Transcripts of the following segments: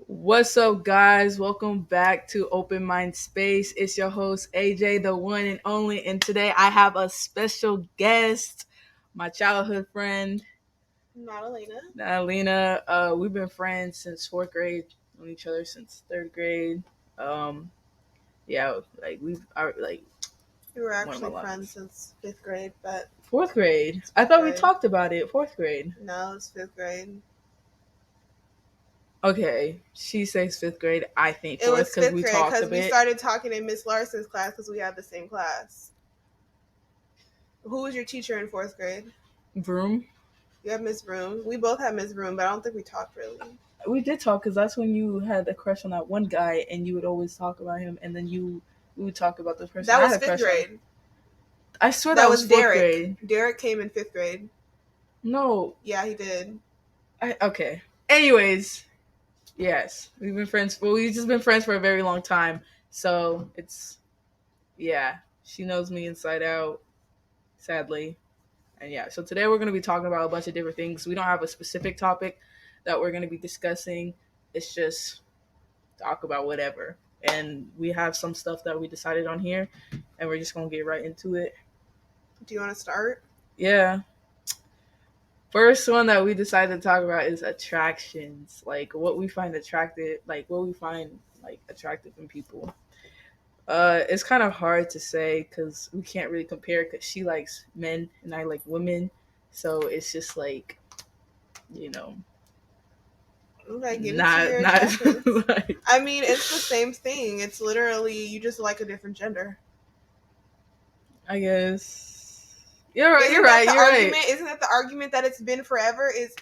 What's up, guys? Welcome back to Open Mind Space. It's your host, AJ, the one and only. And today I have a special guest, my childhood friend, Madalena. Alina. We've been friends since fourth grade, known each other since third grade. Um, yeah, like we've are like We were one of my actually friends longest. since fifth grade, but Fourth grade. it's I fifth thought we grade. talked about it. Fourth grade. No, it's fifth grade. Okay, she says fifth grade. I think It fourth was because fifth we grade talked a because we bit. started talking in Miss Larson's class because we had the same class. Who was your teacher in fourth grade? Broom. You have Miss Broom. We both had Miss Broom, but I don't think we talked really. We did talk because that's when you had a crush on that one guy, and you would always talk about him, and then we would talk about the person That I had was a fifth crush on. grade. I swear That that was was fourth Derek. grade. Derek came in fifth grade. No, Yeah, he did. okay. Anyways, yes, we've been friends. Well, we've just been friends for a very long time, so it's yeah. She knows me inside out, sadly, and yeah. So today we're gonna be talking about a bunch of different things. We don't have a specific topic that we're gonna be discussing. It's just talk about whatever. And we have some stuff that we decided on here, and we're just gonna get right into it. Do you want to start? Yeah. First one that we decided to talk about is attractions, like what we find attractive, like what we find like attractive in people. It's kind of hard to say because we can't really compare because she likes men and I like women, so it's just like you know, Okay, get into not your not attractions. like I mean, it's the same thing. It's literally you just like a different gender. I guess you're right. You're Isn't that right. the You're right. argument? Isn't that the argument that it's been forever? Is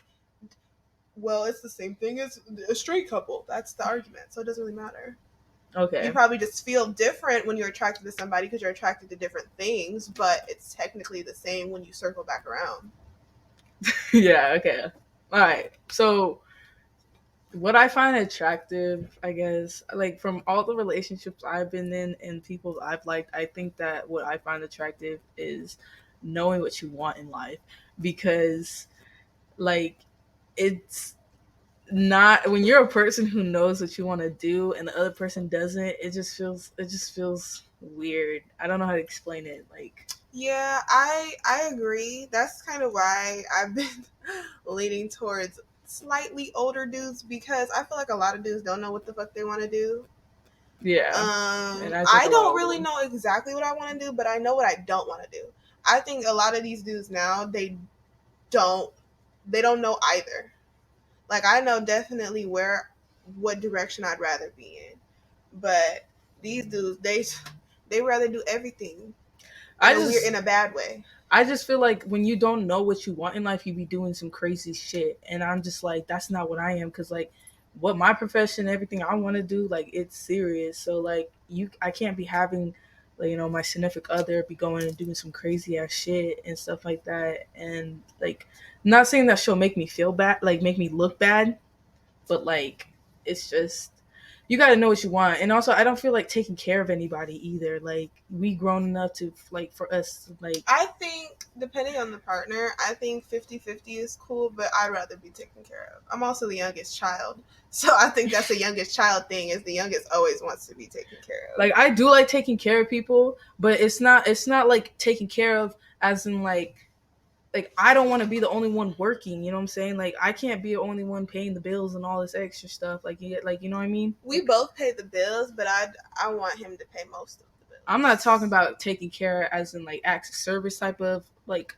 well, it's the same thing as a straight couple. That's the argument. So it doesn't really matter. You Okay. probably just feel different when you're attracted to somebody because you're attracted to different things, but it's technically the same when you circle back around. Yeah, okay. All right. So, what I find attractive, I guess, like from all the relationships I've been in and people I've liked, I think that what I find attractive is knowing what you want in life because, like, it's not when you're a person who knows what you want to do and the other person doesn't, it just feels weird. I don't know how to explain it. Like, Yeah, I agree. That's kind of why I've been leaning towards slightly older dudes because I feel like a lot of dudes don't know what the fuck they want to do. yeah. And I think I a lot don't of really them. know exactly what I want to do, but I know what I don't want to do. I think a lot of these dudes now don't they don't know either. Like I know definitely what direction I'd rather be in, but these dudes they rather do everything I just in a bad way. I just feel like when you don't know what you want in life, you be doing some crazy shit, and I'm just like, that's not what I am, because like, what my profession, everything I want to do, like, it's serious. So like, I can't be having, like, my significant other be going and doing some crazy ass shit and stuff like that, and like, not saying that she'll make me feel bad, like, make me look bad, but like, it's just you got to know what you want. And also, I don't feel like taking care of anybody either. Like, we grown enough to like for us like I think depending on the partner, I think 50-50 is cool, but I'd rather be taken care of. I'm also the youngest child. So I think that's the youngest child thing is the youngest always wants to be taken care of. like I do like taking care of people, but it's not like taking care of as in like I don't want to be the only one working, you know what I'm saying? Like I can't be the only one paying the bills and all this extra stuff. Like you get like you know what I mean? We Like both pay the bills, but I want him to pay most of the I'm not talking bills. about taking care as in like acts of service type of like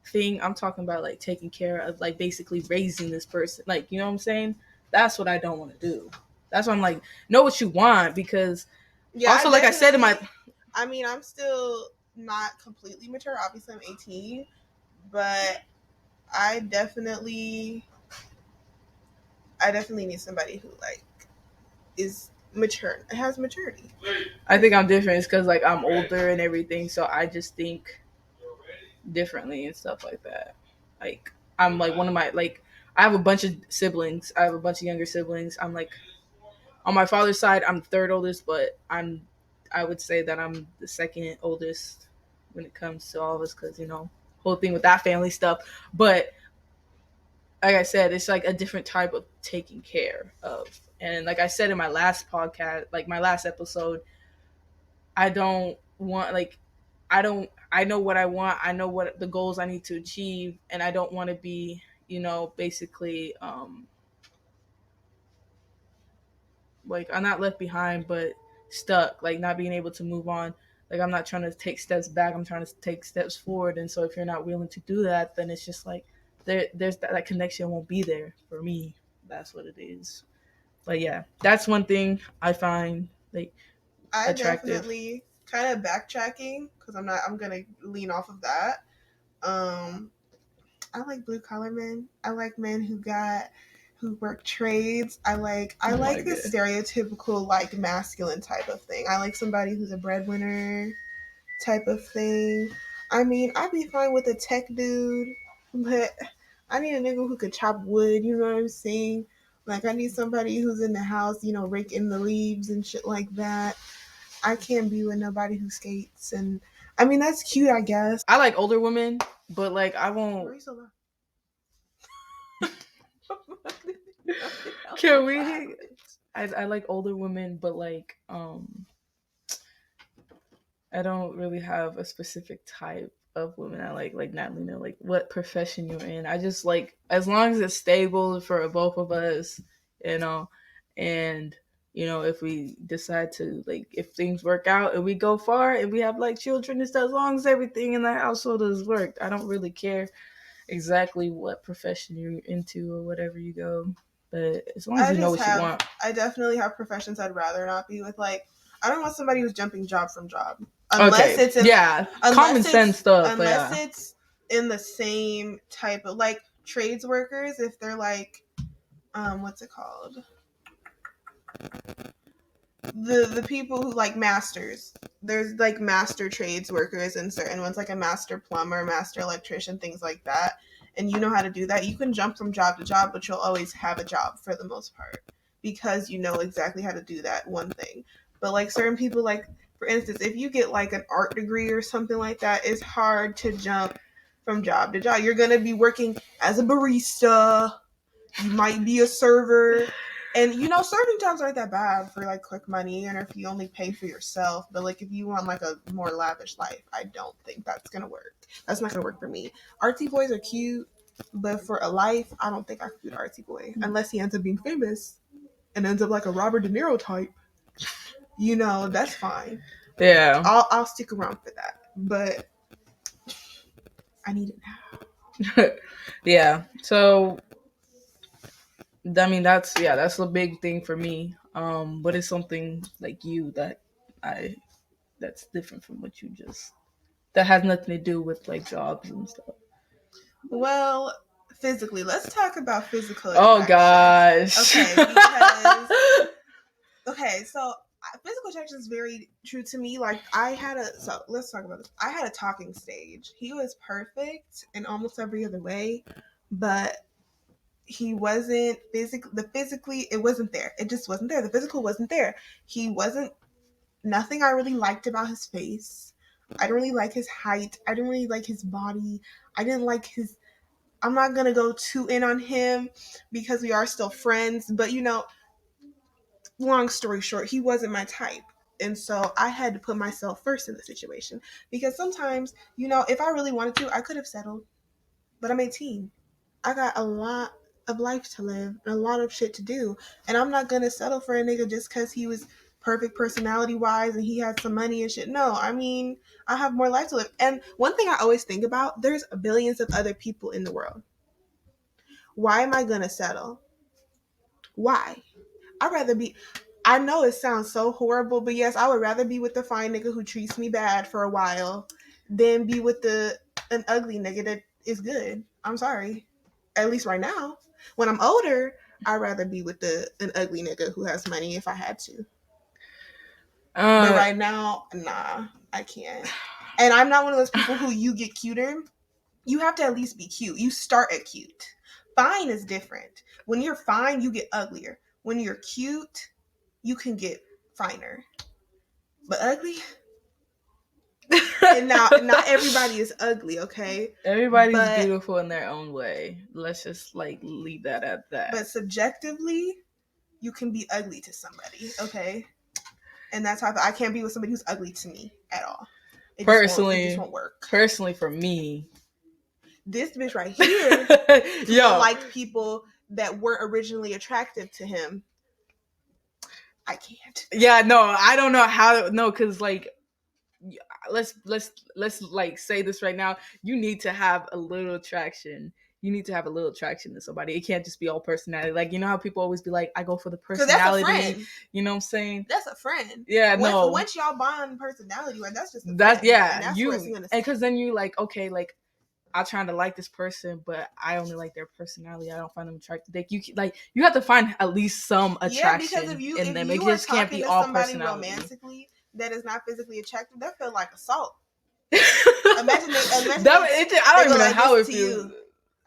thing. I'm talking about like taking care of like basically raising this person. Like, you know what I'm saying? That's what I don't want to do. That's why I'm like, know what you want because Yeah, I also like I said in my definitely. I mean, I'm still not completely mature. Obviously, I'm 18, but I definitely, I definitely need somebody who like is mature, has maturity. I think I'm different. It's because like I'm older and everything, so I just think differently and stuff like that. Like I'm like one of my like I have a bunch of siblings. I have a bunch of younger siblings. I'm like on my father's side, I'm the third oldest, but I would say that I'm the second oldest when it comes to all of us because whole thing with that family stuff. But like I said, it's like a different type of taking care of. And like I said in my last podcast, like my last episode, I don't want like I know what I want. I know what the goals I need to achieve, and I don't want to be, basically like I'm not left behind but stuck, like not being able to move on. Like I'm not trying to take steps back, I'm trying to take steps forward. And so if you're not willing to do that, then it's just like there's that connection won't be there for me. That's what it is. But yeah, that's one thing I find like I attractive. definitely kind of backtracking because I'm gonna lean off of that. Um, I like blue collar men. I like men who work trades. I Oh my like the god. stereotypical like masculine type of thing. I like somebody who's a breadwinner type of thing. I mean, I'd be fine with a tech dude, but I need a nigga who could chop wood, you know what I'm saying? Like I need somebody who's in the house, raking the leaves and shit like that. I can't be with nobody who skates, and I mean that's cute, I guess. I like older women, but like I Why are won't. you so loud? Can we? I like older women, but like I don't really have a specific type of women I like Natalie know, like what profession you're in. I just like as long as it's stable for both of us, you know, and if we decide to like if things work out and we go far and we have like children and stuff, as long as everything in the household has worked, I don't really care exactly what profession you're into or whatever you go. But as long as I you know just what you have, want. I definitely have professions I'd rather not be with. Like, I don't want somebody who's jumping job from job, unless Okay. it's in, Yeah. Common unless sense it's, stuff, but unless yeah. it's in the same type of like trades workers. If they're like, what's it called? The people who like masters. There's like master trades workers and certain ones like a master plumber, master electrician, things like that. And you know how to do that. You can jump from job to job, but you'll always have a job for the most part because you know exactly how to do that one thing. But like certain people, like for instance, if you get like an art degree or something like that, it's hard to jump from job to job. You're gonna be working as a barista, you might be a server. And serving jobs aren't that bad for like quick money and if you only pay for yourself. But like if you want like a more lavish life, I don't think that's gonna work. That's not gonna work for me. Artsy boys are cute, but for a life, I don't think I could be an artsy boy unless he ends up being famous and ends up like a Robert De Niro type. That's fine. Yeah. I'll stick around for that. But I need it now. Yeah. So I mean that's a big thing for me. But it's something like you that I that's different from what you just that has nothing to do with like jobs and stuff. Well, physically, let's talk about physical Oh attraction. gosh. Okay, because so physical attraction is very true to me. Like so let's talk about this. I had a talking stage. He was perfect in almost every other way, but he wasn't physically it wasn't there. It just wasn't there. The physical wasn't there. He wasn't nothing I really liked about his face. I didn't really like his height. I didn't really like his body. I didn't like his I'm not gonna go too in on him because we are still friends, but long story short, he wasn't my type. And so I had to put myself first in the situation because sometimes, if I really wanted to, I could have settled, but I'm 18. I got a lot of life to live and a lot of shit to do. And I'm not going to settle for a nigga just because he was perfect personality wise and he had some money and shit. No, I mean, I have more life to live. And one thing I always think about, there's billions of other people in the world. Why am I going to settle? Why? I'd rather be. I know it sounds so horrible, but yes, I would rather be with the fine nigga who treats me bad for a while than be with an ugly nigga that is good. I'm sorry. At least right now. When I'm older, I'd rather be with an ugly nigga who has money if I had to. But uh right now, nah, I can't. And I'm not one of those people who you get cuter. You have to at least be cute. You start at cute. Fine is different. When you're fine, you get uglier. When you're cute, you can get finer. But ugly, And now, not everybody is ugly, okay? Everybody's But beautiful in their own way. Let's just like leave that at that. subjectively, you can be ugly to somebody, okay? And that's how I can't be with somebody who's ugly to me at all. It just won't. It just Personally, won't work. personally for me, This bitch right here don't yo, like people that weren't originally attractive to him. I can't. yeah, no, I don't know how. No, because like let's like say this right now. You need to have a little attraction. You need to have a little attraction to somebody. It can't just be all personality. Like, you know how people always be like, I go for the Cause that's a personality. friend. You know what I'm saying? That's a friend. Yeah, no. Once y'all bond personality, right? That's just a That's friend, yeah, and that's where it's you gonna and stay. because then you like, okay, like I'm trying to like this person, but I only like their personality. I don't find them attractive. Like you have to find at least some Yeah, because attraction in if them. It you are just can't talking be to all somebody personality. romantically that is not physically attractive, that feel like assault. Imagine I they don't go even know like how this it to feels. you.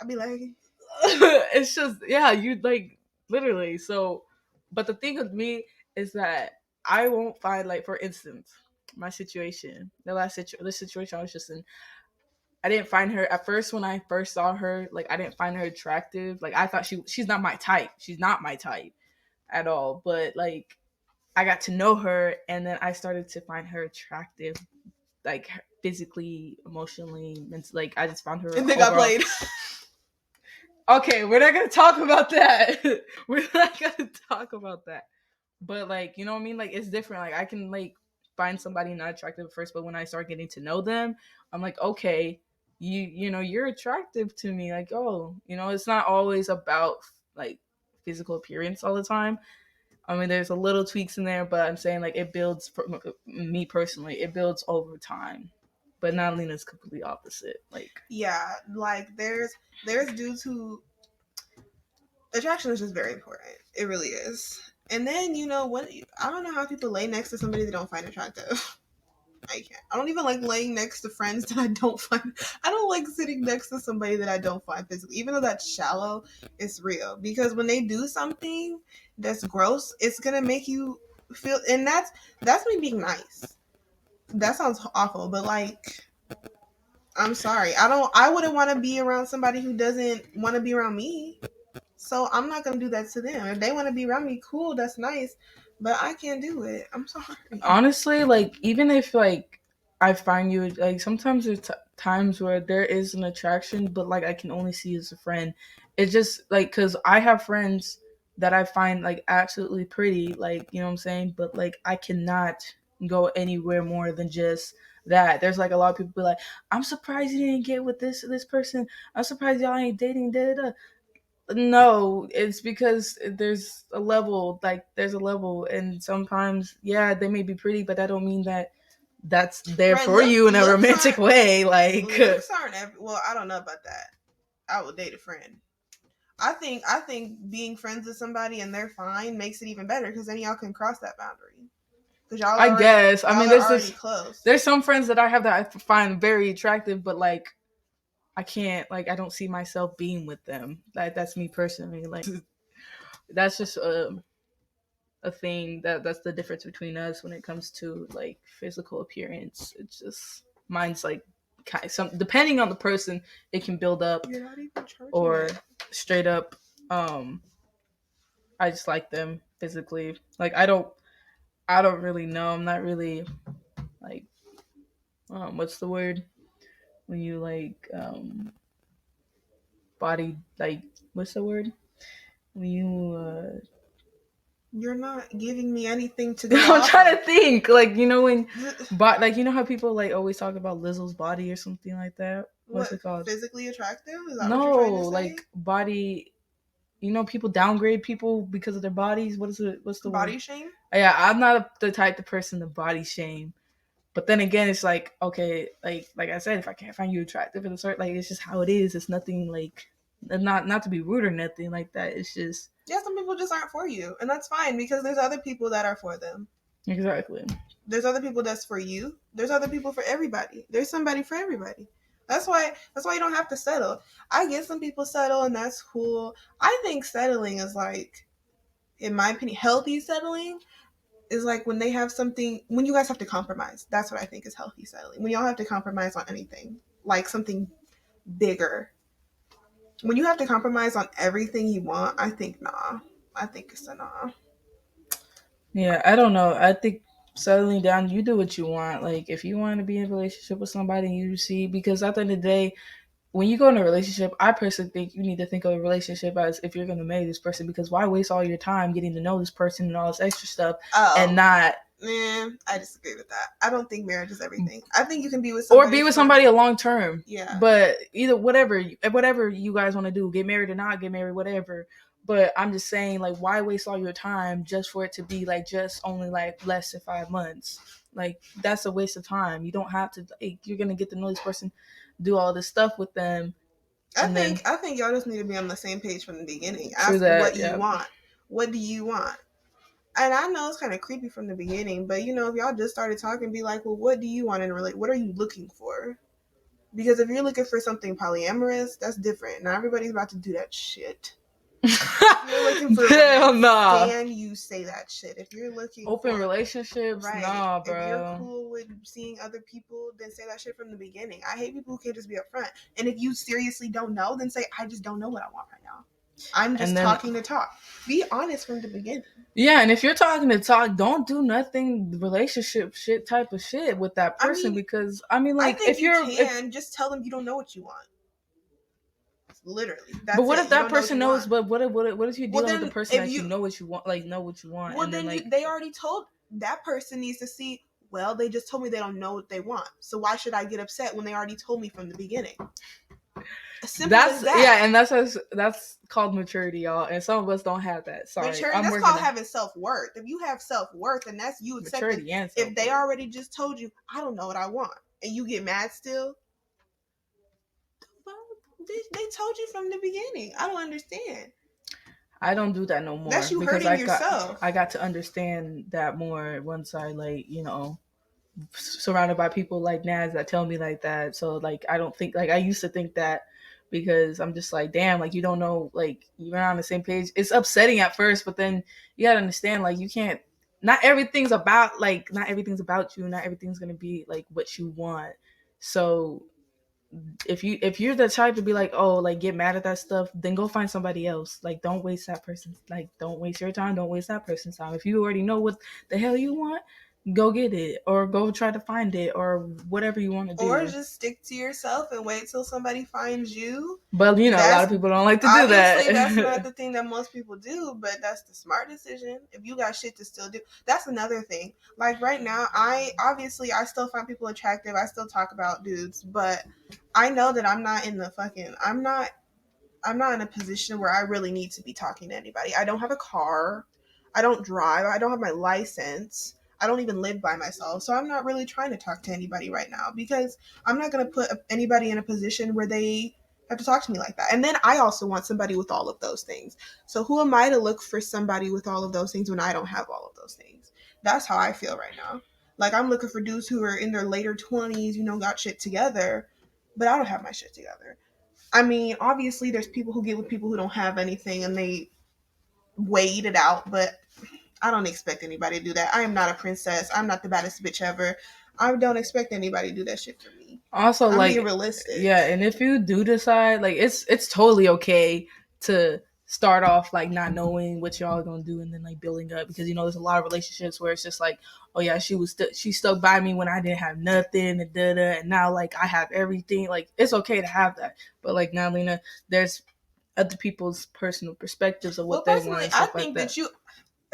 I'd be like, It's just yeah, you like literally. So, but the thing with me is that I won't find like, for instance, my situation, the situation I was just in. I didn't find her at first when I first saw her. Like, I didn't find her attractive. Like, I thought she's not my type. She's not my type at all. But like, I got to know her, and then I started to find her attractive, like physically, emotionally, and like I just found her and they got overall. played. Okay, we're not gonna talk about that. We're not gonna talk about that. But like, you know what I mean? Like, it's different. Like, I can like find somebody not attractive at first, but when I start getting to know them, I'm like, okay, you know, you're attractive to me. Like, oh, you know, it's not always about like physical appearance all the time. I mean, there's a little tweaks in there, but I'm saying like it builds for me personally. It builds over time. But Natalina's completely opposite. Like, Yeah, like there's dudes who attraction is just very important. It really is. And then when I don't know how people lay next to somebody they don't find attractive. I can't. I don't even like laying next to friends that I don't find. I don't like sitting next to somebody that I don't find physically, even though that's shallow. It's real because when they do something that's gross, it's gonna make you feel, and that's me being nice. That sounds awful, but like, I'm sorry. I wouldn't want to be around somebody who doesn't want to be around me. So I'm not gonna do that to them. If they want to be around me, cool, that's nice. But I can't do it. I'm sorry. honestly, like even if like I find you like sometimes there's times where there is an attraction, but like I can only see you as a friend. It's just like because I have friends that I find like absolutely pretty, like you know what I'm saying, but like I cannot go anywhere more than just that. There's like a lot of people be like, I'm surprised you didn't get with this person. I'm surprised y'all ain't dating. Da, da, da. No, it's because there's a level, and sometimes yeah, they may be pretty, but that don't mean that that's there Right? for you in a Looks romantic aren't way. Like, looks aren't every. Well, I don't know about that. I would date a friend. I think being friends with somebody and they're fine makes it even better because then y'all can cross that boundary because I guess I mean y'all are already close. there's some friends that I have that I find very attractive, but like I can't, like I don't see myself being with them. That's me personally. Like that's just a thing that's the difference between us when it comes to like physical appearance. It's just mine's like some depending on the person, it can build up You're not even charging or it. straight up. Um, I just like them physically. Like I don't really know. I'm not really like what's the word when you like body like what's the word when you You're not giving me anything to go I'm off trying of. to think. Like you know when, but like you know how people like always talk about Lizzo's body or something like that. What's What, it called? physically attractive? Is that what you're No, trying to say? like body. You know, people downgrade people because of their bodies. What is it? What's the word? Body shame? Yeah, I'm not the type of person to body shame. But then again, it's like okay, like I said, if I can't find you attractive in a certain, like it's just how it is. It's nothing like not to be rude or nothing like that. It's just Yeah, some people just aren't for you, and that's fine because there's other people that are for them. exactly. There's other people that's for you. There's other people for everybody. There's somebody for everybody. That's why you don't have to settle. I get some people settle and that's cool. I think settling is like, in my opinion, healthy settling is like when they have something, when you guys have to compromise. That's what I think is healthy settling. When y'all have to compromise on anything, like something bigger. When you have to compromise on everything you want, I think nah. I think it's a nah. Yeah, I don't know. I think settling down, you do what you want. Like if you want to be in a relationship with somebody, you see, because at the end of the day, when you go in a relationship, I personally think you need to think of a relationship as if you're going to marry this person, because why waste all your time getting to know this person and all this extra stuff and Oh, not, man, I disagree with that. I don't think marriage is everything. I think you can be with or somebody be with for, somebody a long term. yeah. But either whatever you guys want to do, get married or not get married, whatever. But I'm just saying, like, why waste all your time just for it to be like just only like less than 5 months? Like that's a waste of time. You don't have to. Like, you're gonna get to know this person, do all this stuff with them, and then I think y'all just need to be on the same page from the beginning. true Ask what that. you Yeah. want. What do you want? And I know it's kind of creepy from the beginning, but you know, if y'all just started talking, be like, well, what do you want in a relationship? What are you looking for? Because if you're looking for something polyamorous, that's different. Not everybody's about to do that shit. If you're looking for Hell romance, nah. then you say that shit. If you're looking Open for, relationships, right, nah, if you're bro. cool with seeing other people, then say that shit from the beginning. I hate people who can't just be upfront. And if you seriously don't know, then say, I just don't know what I want right now. I'm And just then talking to talk. Be honest from the beginning. yeah, and if you're talking to talk, don't do nothing relationship shit type of shit with that I person, mean, because I mean, I like think if you you're if can just tell them you don't know what you want. Literally, but that's what it. if You that don't know what person you knows? want. But what if you're Well, dealing with a then person if that you you, know what you want, like know what you want, well, and then then like they already told that person needs to see. Well, they just told me they don't know what they want. So why should I get upset when they already told me from the beginning? As simple as that's that. yeah, and that's called maturity, y'all, and some of us don't have that. Sorry, Maturity, I'm that's working called on having self-worth. If you have self-worth, and that's you accepting, maturity and if self they worth. already just told you, I don't know what I want, and you get mad still, well, they told you from the beginning. I don't understand. I don't do that no That's more you because hurting I yourself. got to understand that more once I like surrounded by people like Naz that tell me like that. So like I don't think like I used to think that because I'm just like damn, like you don't know, like you're not on the same page. It's upsetting at first, but then you gotta understand like you can't. Not everything's about you. Not everything's gonna be like what you want. So if you're the type to be like, oh, like get mad at that stuff, then go find somebody else. Like don't waste that person's, like don't waste your time, don't waste that person's time. If you already know what the hell you want, go get it or go try to find it or whatever you want to Or do. just stick to yourself and wait till somebody finds you. But a lot That's of people don't like to do obviously that's not that. the thing that most people do, but that's the smart decision. If you got shit to still do, that's another thing. Like right now, I still find people attractive. I still talk about dudes, but I know that I'm not in a position where I really need to be talking to anybody. I don't have a car. I don't drive. I don't have my license. I don't even live by myself. So I'm not really trying to talk to anybody right now because I'm not going to put anybody in a position where they have to talk to me like that. And then I also want somebody with all of those things. So who am I to look for somebody with all of those things when I don't have all of those things? That's how I feel right now. Like I'm looking for dudes who are in their later 20s, got shit together, but I don't have my shit together. I mean, obviously, there's people who get with people who don't have anything and they wait it out, but I don't expect anybody to do that. I am not a princess. I'm not the baddest bitch ever. I don't expect anybody to do that shit for me. Also, I'm being like, realistic. yeah, and if you do decide, like, it's totally okay to start off like not knowing what y'all gonna do and then like building up, because there's a lot of relationships where it's just like, oh yeah, she stuck by me when I didn't have nothing and da da, and now like I have everything. Like it's okay to have that, but like now, Lena, there's other people's personal perspectives of Well, what they want personally, and I stuff like think that that. you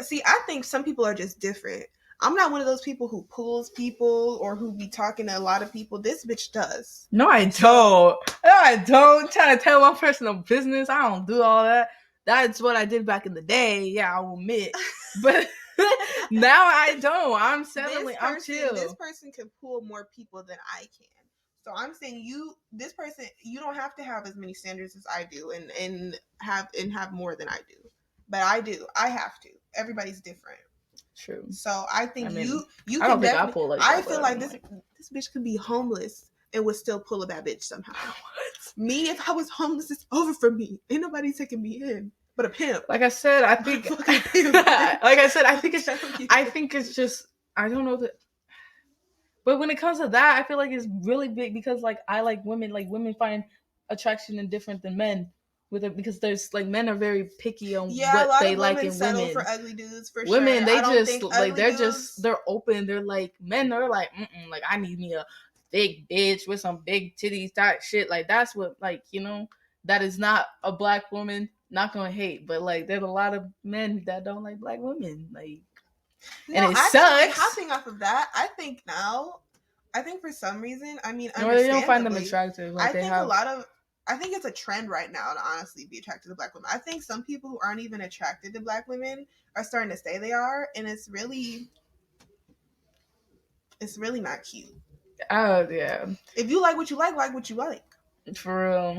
see, I think some people are just different. I'm not one of those people who pulls people or who be talking to a lot of people. This bitch does. No, I So don't. No, I don't. Trying to tell my personal business. I don't do all that. That's what I did back in the day. Yeah, I'll admit. But now I don't. I'm settling. I'm this chill. person can pull more people than I can. So I'm saying this person, you don't have to have as many standards as I do and have more than I do. But I do. I have to. Everybody's different. True. So I I think mean, you I can don't think I definitely. pull like I that, feel but like I'm this like, this bitch could be homeless and would still pull a bad bitch somehow. Me, if I was homeless, it's over for me. Ain't nobody taking me in. but a pimp. Like I said, I But a think, fucking pimp. like I said, I'm telling you. I think it's just, I don't know that. But when it comes to that, I feel like it's really big because like I like women find attraction in different than men with it because there's like men are very picky on Yeah, a what lot they of like women in settle for women. ugly dudes for sure. Women, I they don't just think like ugly dudes. they're open. They're like men. They're like, like I need me a big bitch with some big titties, that shit. Like that's what like that is not a black woman. Not gonna hate, but like there's a lot of men that don't like black women. Like, and No, it actually, sucks. hopping off of that, I think now, I think for some reason, I mean, Or they don't find them understandably, attractive. Like I they think a have. lot of, I think it's a trend right now to honestly be attracted to black women. I think some people who aren't even attracted to black women are starting to say they are, and it's really not cute. Oh yeah, If you like what you like. for real.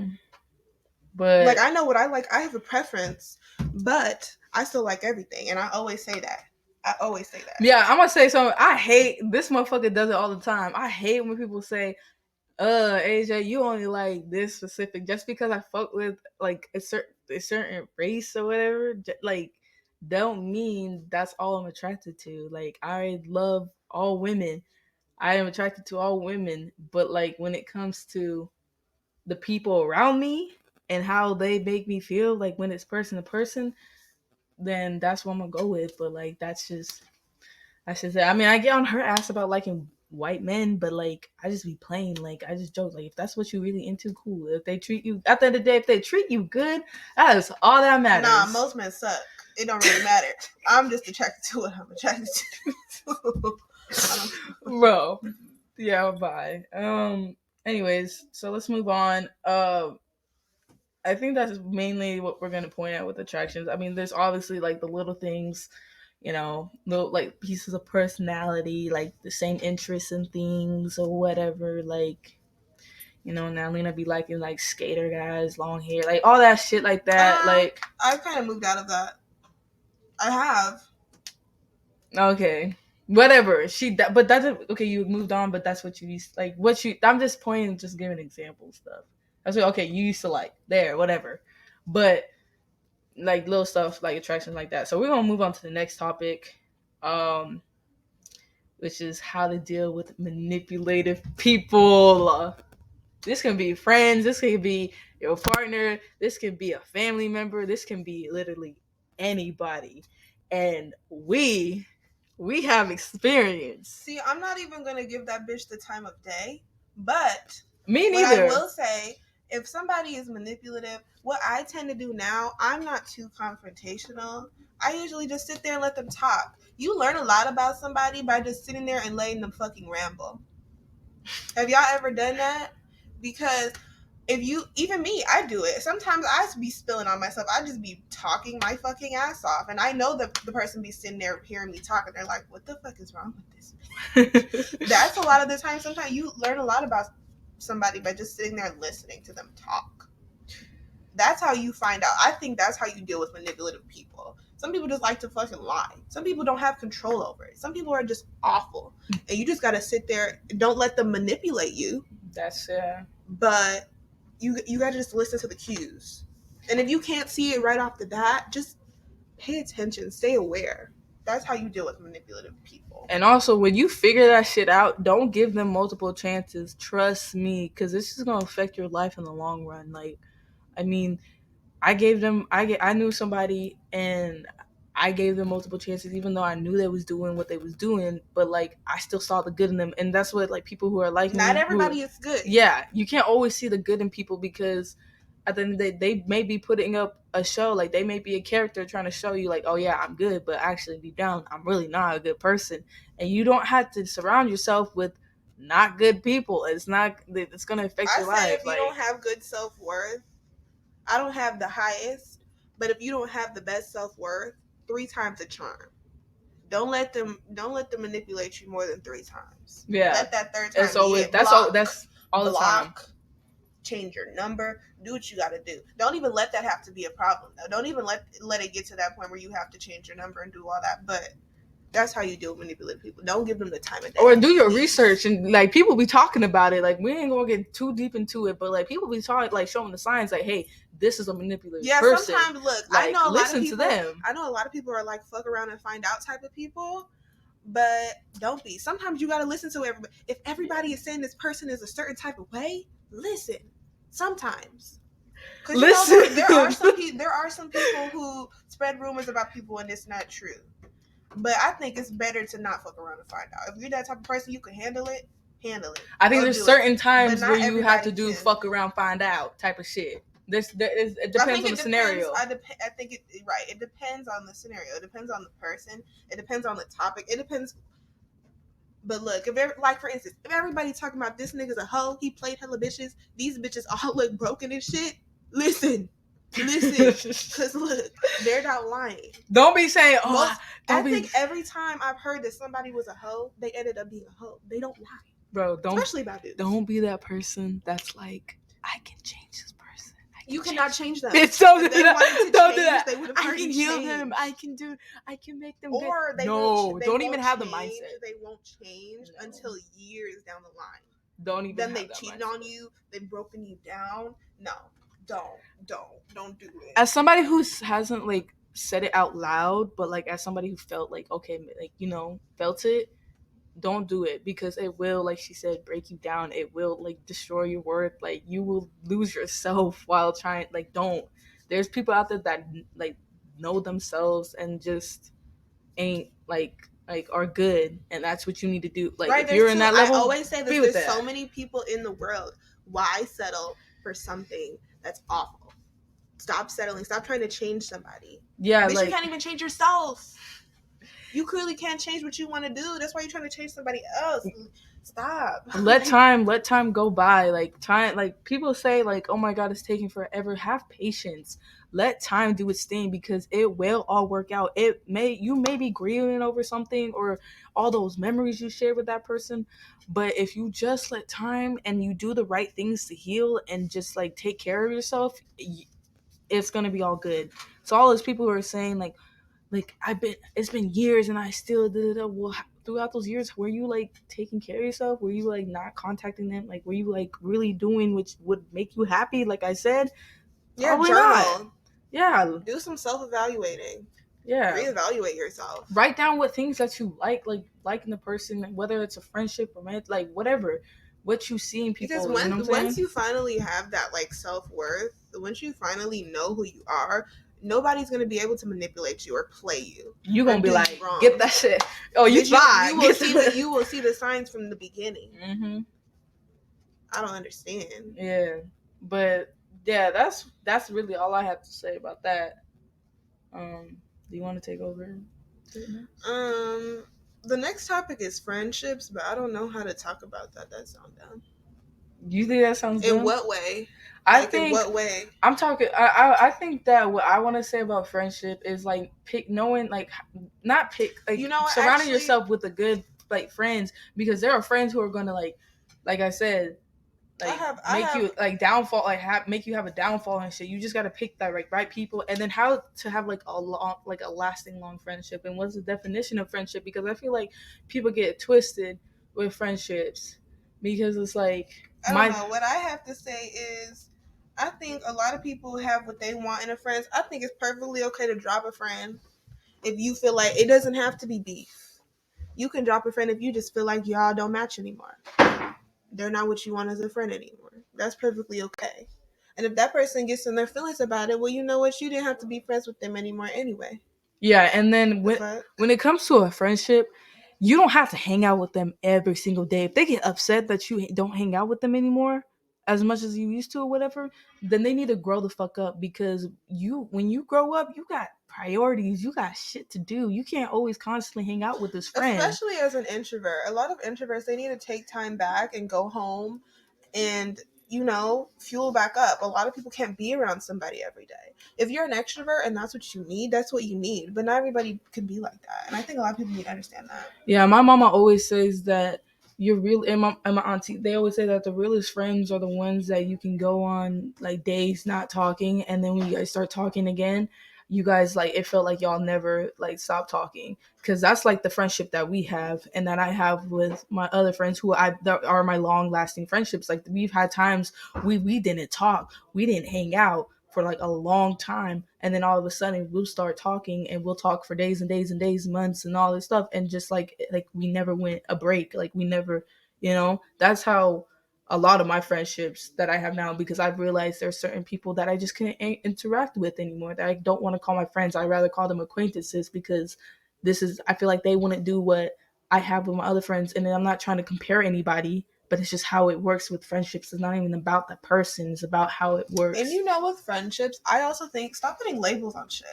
Like But I know what I like. I have a preference, but I still like everything, and I always say that. I always say that. yeah, I'm gonna say something. I hate this motherfucker does it all the time. I hate when people say, AJ, you only like this specific just because I fuck with like a certain race or whatever. Like, don't mean that's all I'm attracted to. Like, I love all women. I am attracted to all women, but like when it comes to the people around me and how they make me feel, like when it's person to person, then that's what I'm gonna go with. But like that's just it. I mean, I get on her ass about liking white men, but like I just be playing. Like I just joke. Like if that's what you really into, cool. If they treat you at the end of the day, if they treat you good, that is all that Nah, matters. most men suck. It don't really matter. I'm just attracted to what I'm attracted to. I don't give a fuck. Bro. Yeah, bye. Anyways, so let's move on. I think that's mainly what we're gonna point out with attractions. I mean, there's obviously like the little things, little like pieces of personality, like the same interests in things or whatever. Like, now Lena be liking like skater guys, long hair, like all that shit like that. Like, I've kind of moved out of that. I have. okay, whatever. But that's okay. You moved on, but that's what you used like. What you? I'm just pointing, just giving example stuff. That's what okay. You used to like there, whatever. But like little stuff like attractions like that. So we're gonna move on to the next topic, um, which is how to deal with manipulative people. This can be friends. This can be your partner. This can be a family member. This can be literally anybody, and we have experience. See, I'm not even gonna give that bitch the time of day. But Me what I neither. will say, if somebody is manipulative, what I tend to do now, I'm not too confrontational. I usually just sit there and let them talk. You learn a lot about somebody by just sitting there and letting them fucking ramble. Have y'all ever done that? Because if you, even me, I do it. Sometimes I be spilling on myself. I just be talking my fucking ass off. And I know that the person be sitting there hearing me talk and they're like, what the fuck is wrong with this bitch? That's a lot of the time. Sometimes you learn a lot about somebody by just sitting there and listening to them talk. That's how you find out. I think that's how you deal with manipulative people. Some people just like to fucking lie. Some people don't have control over it. Some people are just awful. And you just gotta sit there. Don't let them manipulate you. That's But you gotta just listen to the cues. And if you can't see it right off the bat, just pay attention. Stay aware. That's how you deal with manipulative people. and also when you figure that shit out, don't give them multiple chances. Trust me, because this is gonna affect your life in the long run. Like, I mean, I knew somebody and I gave them multiple chances even though I knew they was doing what they was doing, but like I still saw the good in them. And that's what like people who are like Not me who everybody is good. yeah, you can't always see the good in people because at the end of the day they may be putting up a show, like they may be a character trying to show you like, oh yeah, I'm good, but actually deep down I'm really not a good person. And you don't have to surround yourself with not good people. It's gonna affect I your said life. if you don't Like, have good self worth, I don't have the highest, but if you don't have the best self worth, 3 times a charm. Don't let them manipulate you more than 3 times. yeah, Let that third it's time be always it. that's all the time. Block, change your number, do what you got to do. Don't even let that have to be a problem though. Don't even let it get to that point where you have to change your number and do all that. But That's how you deal with manipulative people. Don't give them the time of Or day. do your Please. research, and like people be talking about it. Like we ain't gonna get too deep into it, but like people be talking, like showing the signs, like, hey, this is a manipulative Yeah, person. sometimes look, Like listen to them. I know a lot of people are like fuck around and find out type of people, but don't be. Sometimes you gotta listen to everybody. If everybody is saying this person is a certain type of way, listen. Sometimes. Because you know Listen. there are some people who spread rumors about people and it's not true. But I think it's better to not fuck around and find out. If you're that type of person, you can handle it. Handle it. I think Go there's do it. certain But times where not you have to everybody do can. fuck around, find out type of shit. It I depends think on it the depends. scenario. I think it right. It depends on the scenario. It depends on the person. It depends on the topic. It depends. But look, like for instance, if everybody talking about this nigga's a hoe, he played hella bitches. These bitches all look broken and shit. Listen, cause look, they're not lying. Don't be saying, oh, Most, don't I be, think every time I've heard that somebody was a hoe, they ended up being a hoe. They don't lie, bro. especially about dudes. Don't be that person that's like, I can change this person. You cannot change them. Bitch, don't If do they that. wanted to Don't do change, that. they would have I already can heal changed. them. I can make them. Or they no, won't. They don't won't even have the change, mindset. They won't change until years down the line. Don't even. Then have they've that cheated mindset. on you. They've broken you down. No, don't do it. As somebody who hasn't like said it out loud, but like as somebody who felt like okay, like felt it, don't do it because it will, like she said, break you down. It will like destroy your worth. Like you will lose yourself while trying. Like don't. There's people out there that like know themselves and just ain't like are good, and that's what you need to do. Like Right, if you're in that I level, always say this, be with there's that. so many people in the world. Why settle for something that's awful? Stop settling. Stop trying to change somebody. Yeah, Bitch, you like can't even change yourself. You clearly can't change what you want to do. That's why you're trying to change somebody else. Stop. let time go by. Like time, like people say like, oh my god, it's taking forever. Have patience. Let time do its thing because it will all work out. You may be grieving over something or all those memories you shared with that person, but if you just let time and you do the right things to heal and just like take care of yourself, it's gonna be all good. So all those people who are saying like it's been years and I still did it. Well, throughout those years, were you like taking care of yourself? Were you like not contacting them? Like, were you like really doing which would make you happy? Like I said, Yeah, probably not. journal. Yeah, Do some self-evaluating. yeah. Reevaluate yourself. Write down what things that you like liking the person, whether it's a friendship, romantic, like whatever. What you see in people, Because you know what I'm saying? once you finally have that like self-worth, once you finally know who you are, nobody's gonna be able to manipulate you or play you. You Or gonna be do like, you wrong. get that shit. Oh, you thought you will see the signs from the beginning. Mm-hmm. I don't understand. Yeah, but yeah, that's really all I have to say about that. Do you want to take over? The next topic is friendships, but I don't know how to talk about that. That sounds dumb. You think that sounds In dumb? what way? I Like in think what way? I'm talking. I think that what I want to say about friendship is like pick knowing like not pick like surrounding Actually, yourself with the good like friends because there are friends who are gonna like I said like make you like downfall make you have a downfall and shit. You just gotta pick that right people and then how to have like a lasting long friendship and what's the definition of friendship because I feel like people get twisted with friendships because it's like I don't know. What I have to say is I think a lot of people have what they want in a friend. I think it's perfectly okay to drop a friend if you feel like it doesn't have to be beef. You can drop a friend if you just feel like y'all don't match anymore. They're not what you want as a friend anymore. That's perfectly okay. And if that person gets in their feelings about it, well, you know what? You didn't have to be friends with them anymore anyway. Yeah, and then when it comes to a friendship, you don't have to hang out with them every single day. If they get upset that you don't hang out with them anymore as much as you used to or whatever, then they need to grow the fuck up because when you grow up, you got priorities, you got shit to do. You can't always constantly hang out with this friend. Especially as an introvert. A lot of introverts, they need to take time back and go home and fuel back up. A lot of people can't be around somebody every day. If you're an extrovert and that's what you need, that's what you need. But not everybody can be like that. And I think a lot of people need to understand that. Yeah, my mama always says that you're real, and my auntie, they always say that the realest friends are the ones that you can go on like days not talking, and then when you guys start talking again, you guys like it felt like y'all never like stopped talking, because that's like the friendship that we have and that I have with my other friends who I that are my long lasting friendships. Like we've had times we didn't talk, we didn't hang out for like a long time, and then all of a sudden we'll start talking and we'll talk for days and days and days, months and all this stuff, and just like we never went a break, like we never, that's how a lot of my friendships that I have now, because I've realized there's certain people that I just can't interact with anymore, that I don't want to call my friends. I rather call them acquaintances, because I feel like they wouldn't do what I have with my other friends. And I'm not trying to compare anybody, but it's just how it works with friendships. It's not even about the person, it's about how it And works. with friendships, I also think stop putting labels on shit.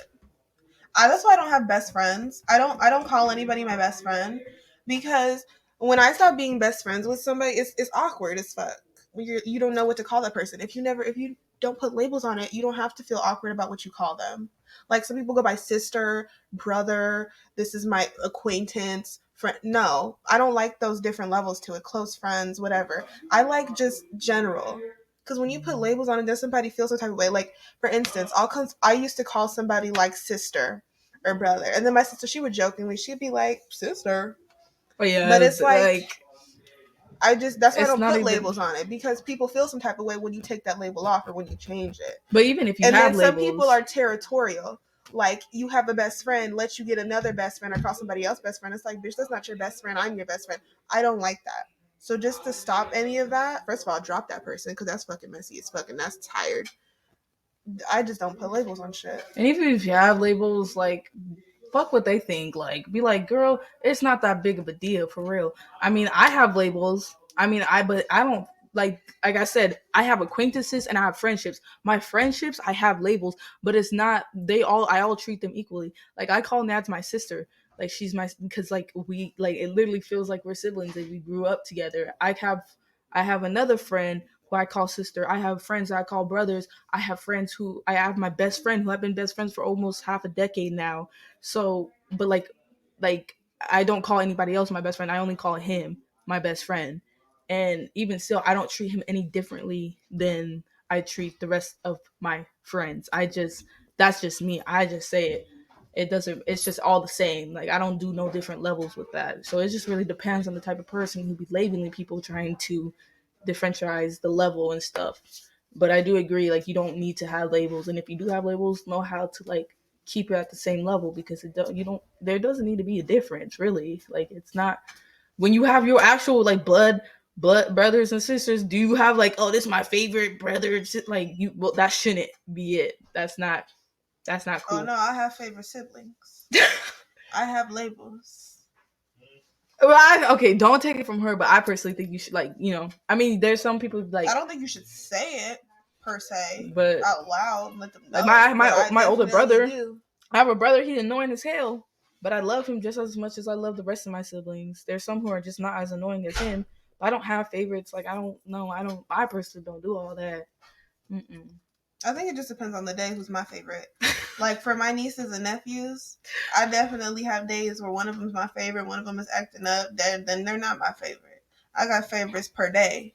That's why I don't have best friends. I don't call anybody my best friend, because when I stop being best friends with somebody, it's awkward as fuck. You don't know what to call that person. If you don't put labels on it, you don't have to feel awkward about what you call them. Like some people go by sister, brother. This is my acquaintance, friend. No, I don't like those different levels to it. Close friends, whatever. I like just general. Because when you put labels on it, then somebody feels some type of way. Like for instance, I used to call somebody like sister or brother, and then my sister, she would jokingly, she'd be like sister, But yeah, but it's like like that's why I it's don't not put even. labels on it, because people feel some type of way when you take that label off or when you change it. But even if you And then have some people are labels, territorial. Like you have a best friend, let you get another best friend or call somebody else best friend. It's like, bitch, that's not your best friend. I'm your best friend. I don't like that. So just to stop any of that, first of all, drop that person because that's fucking messy as fucking. That's tired. I just don't put labels on shit. and even if you have labels, like fuck what they think. Like, be like, girl, it's not that big of a deal for real. I mean, I have labels. But I don't like I said, I have acquaintances and I have friendships. My friendships, I have labels, but it's not. I all treat them equally. Like I call Nads my sister. Like she's my, because like we like it literally feels like we're siblings. Like we grew up together. I have another friend who I call sister. I have friends that I call brothers. I have my best friend who I've been best friends for almost half a decade now. So, but like I don't call anybody else my best friend. I only call him my best friend. And even still, I don't treat him any differently than I treat the rest of my friends. That's just me. I just say it. It doesn't, it's just all the same. Like I don't do no different levels with that. So it just really depends on the type of person who be labeling people, trying to differentiate the level and stuff. But I do agree, like you don't need to have labels, and if you do have labels, know how to like keep it at the same level, because you don't, there doesn't need to be a difference really. Like it's not, when you have your actual like blood brothers and sisters, do you have like, oh, this is my favorite brother, like you, well, that shouldn't be it. That's not Oh cool. no, I have favorite siblings. I have labels. Well, okay, don't take it from her, but I personally think you should, like, I mean, there's some people I like, don't think you should say it per se but out loud, let them like know, but I my older definitely brother, do. I have a brother. He's annoying as hell, but I love him just as much as I love the rest of my siblings. There's some who are just not as annoying as him. But I don't have favorites. Like I don't know. I don't. I personally don't do all that. Mm-mm. I think it just depends on the day who's my favorite. Like for my nieces and nephews, I definitely have days where one of them's my favorite, one of them is acting up. Then they're not my favorite. I got favorites per day.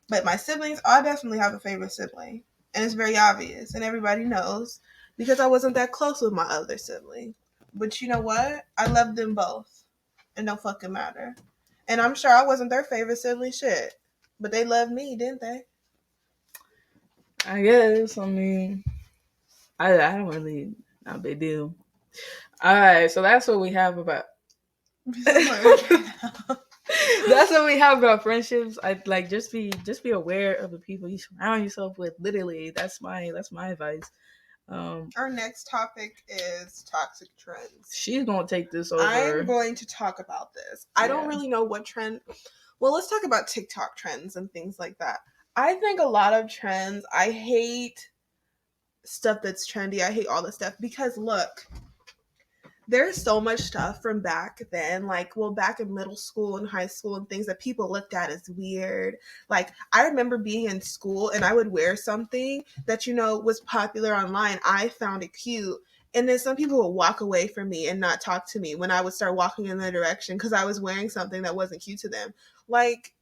But my siblings, I definitely have a favorite sibling. And it's very obvious. And everybody knows because I wasn't that close with my other sibling. But you know what? I love them both. It don't fucking matter. And I'm sure I wasn't their favorite sibling shit. But they loved me, didn't they? I guess. I mean, I don't really, not a big deal. All right, so that's what we have about. I'm so nervous right now. That's what we have about friendships. I like, just be aware of the people you surround yourself with. Literally, that's my advice. Um, Our next topic is toxic trends. she's gonna take this I'm over. going to talk about this. I don't Yeah. really know what trend. Well, let's talk about TikTok trends and things like that. I think a lot of trends, I hate stuff that's trendy. I hate all this stuff because look, there's so much stuff from back then, like, well, back in middle school and high school and things that people looked at as weird. Like, I remember being in school and I would wear something that, was popular online. I found it cute. And then some people would walk away from me and not talk to me when I would start walking in their direction because I was wearing something that wasn't cute to them. Like,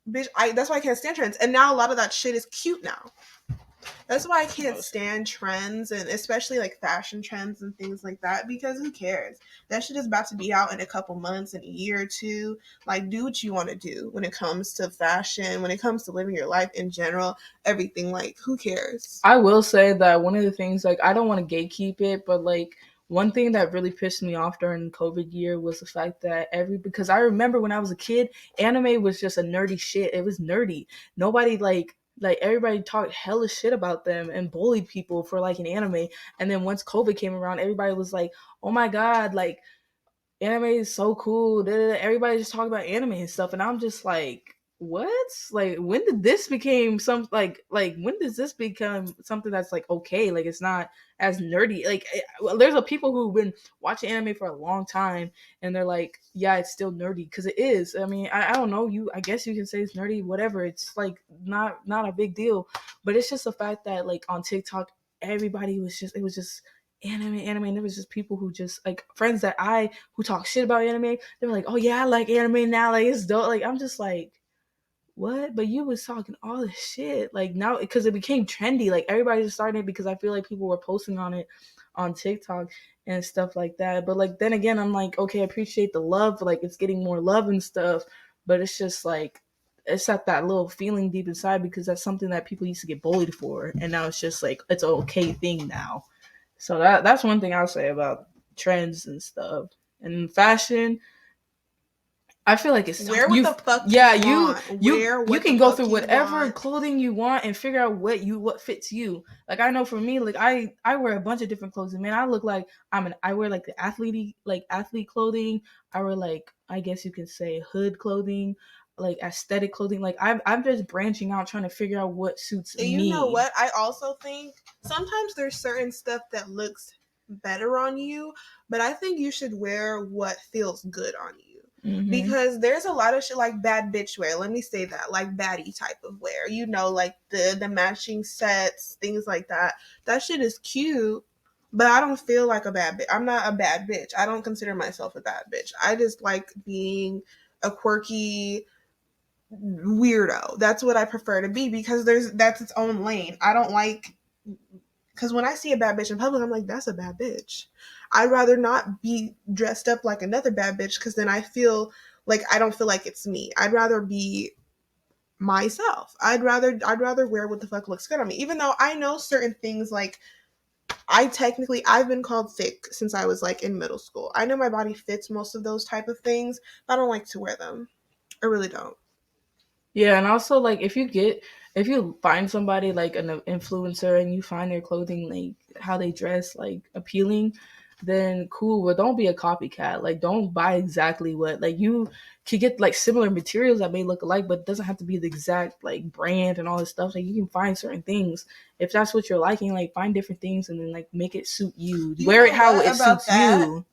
bitch, that's why I can't stand trends. And now a lot of that shit is cute now. That's why I can't Most. stand trends, and especially like fashion trends and things like that, because who cares? That shit is about to be out in a couple months, in a year or two. Like, do what you want to do when it comes to fashion, when it comes to living your life in general, everything. Like, who cares? I will say that one of the things, like, I don't want to gatekeep it, but like one thing that really pissed me off during COVID year was the fact that because I remember when I was a kid, anime was just a nerdy shit. It was nerdy. Nobody like everybody talked hella shit about them and bullied people for like an anime. And then once COVID came around, everybody was like, "Oh my god, like anime is so cool." Da, da, da. Everybody just talking about anime and stuff, and I'm just like, what? Like, when did this became some when does this become something that's like okay? Like, it's not as nerdy. Like, well, there's a people who've been watching anime for a long time, and they're like, yeah, it's still nerdy because it is. I mean, I don't know. I guess you can say it's nerdy, whatever. It's like not a big deal, but it's just the fact that like on TikTok, everybody was just it was just anime, and there was just people who just like friends that I who talk shit about anime. They were like, "Oh yeah, I like anime now. Like it's dope." Like I'm just like, "What?" But you was talking all this shit like now because it became trendy. Like everybody just started it because I feel like people were posting on it on TikTok and stuff like that. But like then again, I'm like, okay, I appreciate the love. Like it's getting more love and stuff. But it's just like it's at that little feeling deep inside because that's something that people used to get bullied for, and now it's just like it's an okay thing now. So that's one thing I'll say about trends and stuff. And fashion, I feel like it's Wear what you. the fuck you Yeah, want. Wear you what the can go through fuck you whatever want. clothing you want and figure out what fits you. Like I know for me, like I wear a bunch of different clothes. Man, I look like I wear like the athlete clothing. I wear like I guess you can say hood clothing, like aesthetic clothing. Like I'm just branching out trying to figure out what suits And you know me. what? I also think sometimes there's certain stuff that looks better on you, but I think you should wear what feels good on you. Mm-hmm. Because there's a lot of shit like bad bitch wear. Let me say that, like baddie type of wear. You know, like the matching sets, things like that. That shit is cute, but I don't feel like a bad bitch. I'm not a bad bitch. I don't consider myself a bad bitch. I just like being a quirky weirdo. That's what I prefer to be because that's its own lane. I don't like because when I see a bad bitch in public, I'm like, that's a bad bitch. I'd rather not be dressed up like another bad bitch because then I feel like I don't feel like it's me. I'd rather be myself. I'd rather wear what the fuck looks good on me. Even though I know certain things like I've been called thick since I was like in middle school. I know my body fits most of those type of things, but I don't like to wear them. I really don't. Yeah, and also like if you find somebody like an influencer and you find their clothing like how they dress like appealing, then cool. But don't be a copycat. Like don't buy exactly what like you could get like similar materials that may look alike, but it doesn't have to be the exact like brand and all this stuff. Like you can find certain things if that's what you're liking. Like find different things and then like make it suit you. You Wear it know how what it about suits that? you.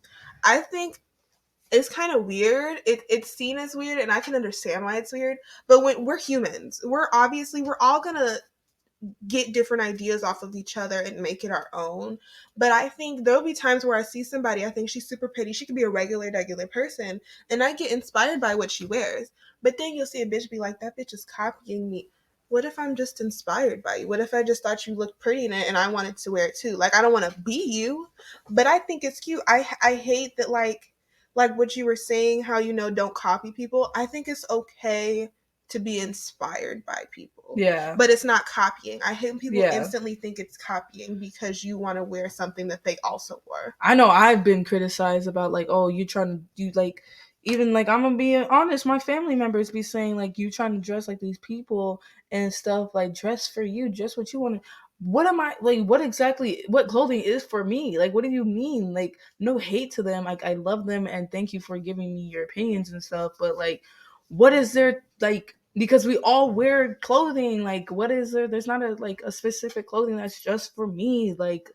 I think it's kind of weird. It's seen as weird, and I can understand why it's weird. But when we're humans, we're all gonna get different ideas off of each other and make it our own. But I think there'll be times where I see somebody, I think she's super pretty. She could be a regular person, and I get inspired by what she wears. But then you'll see a bitch be like, that bitch is copying me. What if I'm just inspired by you? What if I just thought you looked pretty in it and I wanted to wear it too? Like I don't want to be you, but I think it's cute. I hate that like what you were saying, how don't copy people. I think it's okay to be inspired by people, Yeah. but it's not copying. I hate when people Yeah. instantly think it's copying because you want to wear something that they also wore. I know I've been criticized about like, oh, you trying to do like, even like I'm gonna be honest, my family members be saying like you trying to dress like these people and stuff, like dress for you, dress what you want to. What am I like? What exactly? What clothing is for me? Like, what do you mean? Like, no hate to them. Like, I love them and thank you for giving me your opinions and stuff. But like, what is there like? Because we all wear clothing. Like, what is there? There's not a like a specific clothing that's just for me. Like,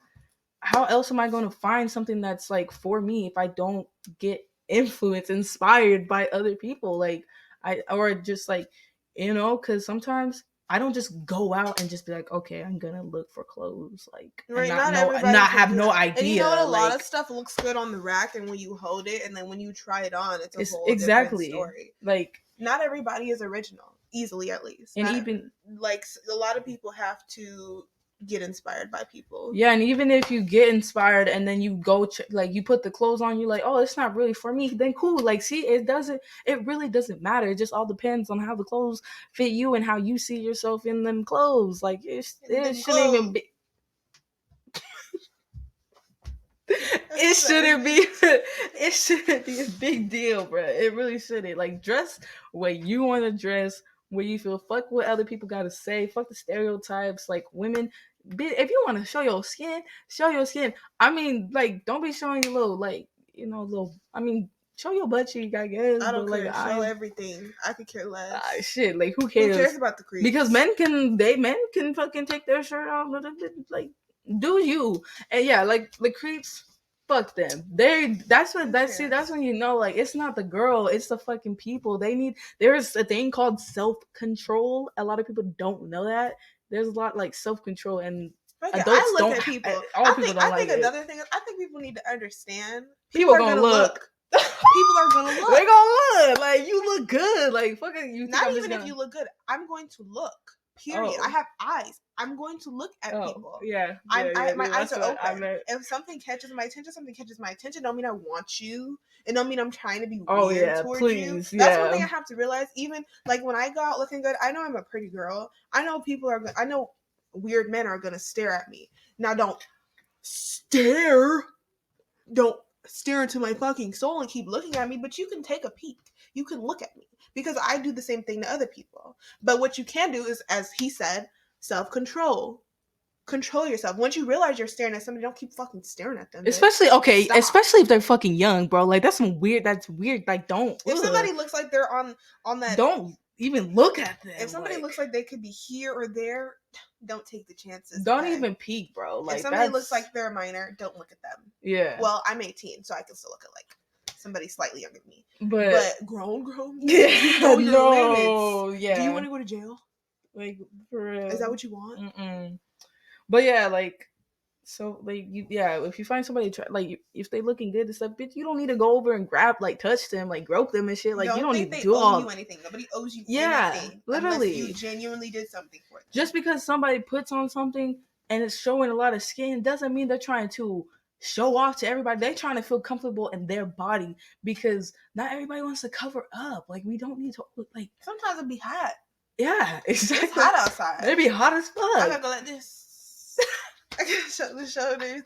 how else am I going to find something that's like for me if I don't get influenced, inspired by other people? Like I or just like because sometimes I don't just go out and just be like, okay, I'm gonna look for clothes, like and Right? Not everybody not can have do no that. And you know what? idea. A lot of Like stuff looks good on the rack, and when you hold it, and then when you try it on, it's a it's whole different exactly story. like Not everybody is original, easily at least. and Not even like a lot of people have to get inspired by people. Yeah, and even if you get inspired and then you go like you put the clothes on, you like, oh, it's not really for me. Then cool. Like, see, it really doesn't matter. It just all depends on how the clothes fit you and how you see yourself in them clothes. Like, it shouldn't even be. It shouldn't be. It shouldn't be a big deal, bro. It really shouldn't. Like, dress where you want to dress, where you feel. Fuck what other people got to say. Fuck the stereotypes. Like, women, if you want to show your skin, show your skin. I mean, like, don't be showing your little, like, little. I mean, show your butt cheek, I guess. I don't but care. like, Show everything. I could care less. Shit. Like, who Who cares? cares about the creeps? Because men can fucking take their shirt off. Like, do you? And yeah, like the creeps. Fuck them. That's when you know, like, it's not the girl, it's the fucking people. There's a thing called self-control. A lot of people don't know that. There's a lot like self-control, and adults I look don't. At people. All people don't like it. I think another thing is I think people need to understand. People are gonna look. People are gonna look. They're gonna look. Like, you look good. Like, fucking you. Not even if you look good. I'm going to look. Period. I have eyes. I'm going to look at people. Yeah. My eyes are open. If something catches my attention, something catches my attention. Don't mean I want you. It don't mean I'm trying to be weird towards you. That's one thing I have to realize. Even like when I go out looking good, I know I'm a pretty girl. I know I know weird men are gonna stare at me. Now don't stare into my fucking soul and keep looking at me, but you can take a peek. You can look at me because I do the same thing to other people. But what you can do is, as he said, self-control. Control yourself. Once you realize you're staring at somebody, don't keep fucking staring at them. Especially if they're fucking young, bro. Like, that's weird. Like, don't. If somebody looks like they're on that, don't even look at them. If somebody looks like they could be here or there, don't take the chances. Don't even peek, bro. Like, if somebody looks like they're a minor, don't look at them. Yeah. Well, I'm 18, so I can still look at like somebody slightly younger than me. But grown. Yeah. You know your limits. Yeah. Do you want to go to jail? Like, for real. Is that what you want? Mm-mm. But yeah, like, so like if you find somebody like if they looking good and stuff, bitch, you don't need to go over and touch them, like grope them and shit. Like, you don't need to do all. You anything. Nobody owes you anything. Literally, unless you genuinely did something for them. Just because somebody puts on something and it's showing a lot of skin doesn't mean they're trying to show off to everybody. They're trying to feel comfortable in their body because not everybody wants to cover up. Like, we don't need to like. Sometimes it'd be hot. Yeah, exactly. It's hot outside. It'd be hot as fuck. I'm gonna go like this. I can't show the shoulders.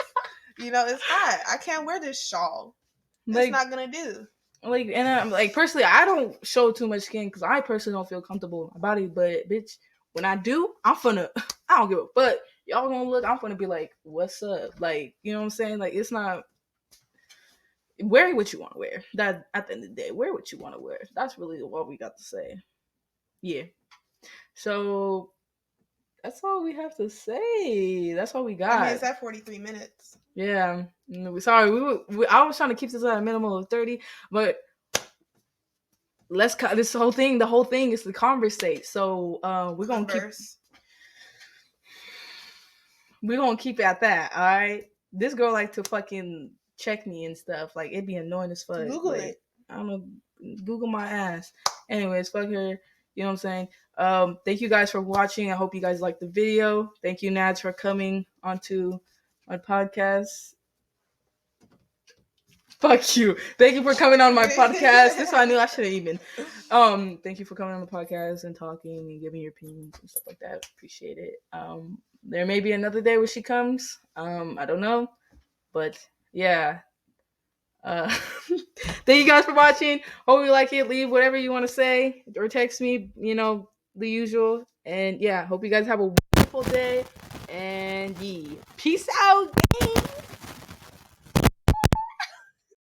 It's hot. I can't wear this shawl. It's not gonna do. Like, and I'm like, personally, I don't show too much skin because I personally don't feel comfortable in my body. But bitch, when I do, I don't give a fuck. Y'all gonna look. I'm gonna be like, what's up? Like, you know what I'm saying? Like, it's not. Wear what you want to wear. That at the end of the day, wear what you want to wear. That's really what we got to say. Yeah. So that's all we have to say. That's all we got. I mean, it's at 43 minutes. Yeah. Sorry, I was trying to keep this at a minimum of 30, but let's cut this whole thing. The whole thing is to conversate. So we're gonna keep it at that. All right. This girl like to fucking check me and stuff. Like, it'd be annoying as fuck. Google it. I don't know. Google my ass. Anyways, fuck her. You know what I'm saying? Thank you guys for watching. I hope you guys liked the video. Thank you, Nads, for coming onto my podcast. Fuck you. Thank you for coming on my podcast. This I knew I should have even. Thank you for coming on the podcast and talking and giving your opinions and stuff like that. Appreciate it. There may be another day where she comes. I don't know. But yeah. Thank you guys for watching. Hope you like it. Leave whatever you want to say or text me, the usual. And yeah, hope you guys have a wonderful day. And peace out.